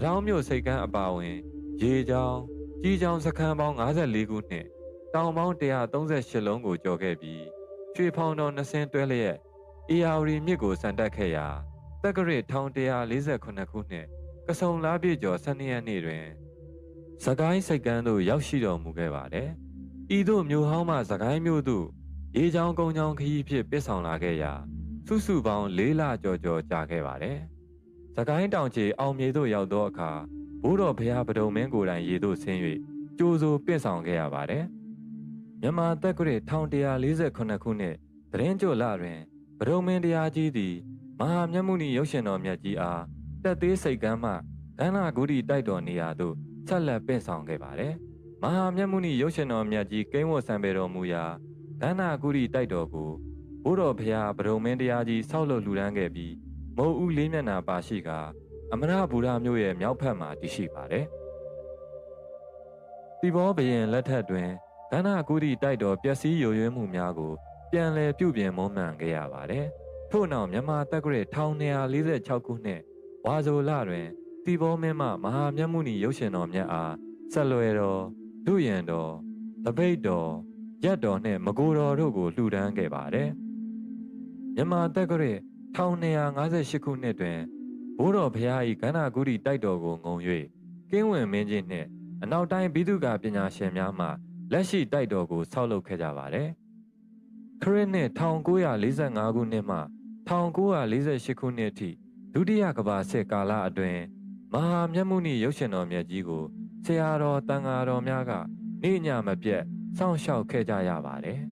တောင်မြို့စိတ်ကမ်းအပါဝင်ရေချောင်းကြီးချောင်းစခန်းပေါင်း54ခုနှင့်တောင်ပေါင်း138လုံးကိုကျော်ခဲ့ပြီးရွှေဖောင်တော်နှစ်စင်းတွဲလျက်အေယာဝတီမြစ်ကိုဆန်တက်ခဲ့ရာတက္ကရာ1148ခုနှစ်ကဆုံလားပြည့်ကျော်12ရက်နေ့တွင်စကိုင်းစိတ်ကမ်းသို့ရောက်ရှိတော်မူခဲ့ပါတယ်။ဤသို့မြို့ဟောင်းမှစကိုင်းမြို့သို့ရေချောင်းကုန်းချောင်းခရီးဖြင့်ပစ်ဆောင်လာခဲ့ရာစုစုပေါင်း4လကျော်ကြာခဲ့ပါတယ်။စကိုင်းတောင်ခြေအောင်မြေသို့ရောက်သောအခါဘိုးတော်ဘုရားပဒုံမင်းကိုယ်တိုင်ရေသို့ဆင်း၍ကြိုးစိုးပင့်ဆောင်ခဲ့ရပါတယ်။မြန်မာတက္ကရာ1148ခုနှစ်သတင်းကြိုလတွင်ပဒုံမင်းတရားကြီးသည်မဟာမြတ်မုနီရုပ်ရှင်တော်မြတ်ကြီးအားတက်သေးစိတ်ကမ်းမှကန္နာဂုရီတိုက်တော်နေရာသို့ဆက်လက်ပင့်ဆောင်ခဲ့ပါတယ်။မဟာမြတ်မုနီရုပ်ရှင်တော်မြတ်ကြီးကိန်းဝတ်ဆံပေတော်မူရာကန္နာဂုရီတိုက်တော်ကိုဘိုးတော်ဘုရားပဒုံမင်းတရားကြီးဆောက်လုပ်လှူဒန်းခဲ့ပြီးမုံဦးလေးမျက်နှာပါရှိကအမရဘူရမြို့ရဲ့မြောက်ဘက်မှာတည်ရှိပါတယ်။တိဘောဘရင်လက်ထက်တွင်ကန္နာဂုရီတိုက်တော်ပျက်စီးယိုယွင်းမှုများကိုပြန်လည်ပြုပြင်မွမ်းမံခဲ့ရပါတယ်။ထို့နောက်မြန်မာတက္ကရာ1246ခုနှစ်ဝါဆိုလတွင်တိဘောမင်းမှမဟာမြတ်မုနီရုပ်ရှင်တော်မြတ်အားဆက်လွယ်တော်ဒုရန်တော်တပိတ်တော်ရက်တော်နှင့်မကိုတော်တို့ကိုလှူဒန်းခဲ့ပါတယ်။မြန်မာတက္ကရာ1258ခုနှစ်တွင်ဘိုးတော်ဘုရား၏ကန္နာဂုရီတိုက်တော်ကိုငုံ၍ကင်းဝင်မင်းကြီးနှင့်အနောက်တိုင်းဘိသုကာပညာရှင်များမှလက်ရှိတိုက်တော်ကိုဆောက်လုပ်ခဲ့ကြပါတယ်။ခရစ်နှစ်1945ခုနှစ်မှ1948ခုနှစ်အထိဒုတိယကမ္ဘာစစ်ကာလအတွင်းမဟာမြတ်မုနီရုပ်ရှင်တော်မြတ်ကြီးကိုဆရာတော်တန်ဃာတော်များကနေ့ညမပြတ်စောင့်ရှောက်ခဲ့ကြရပါတယ်။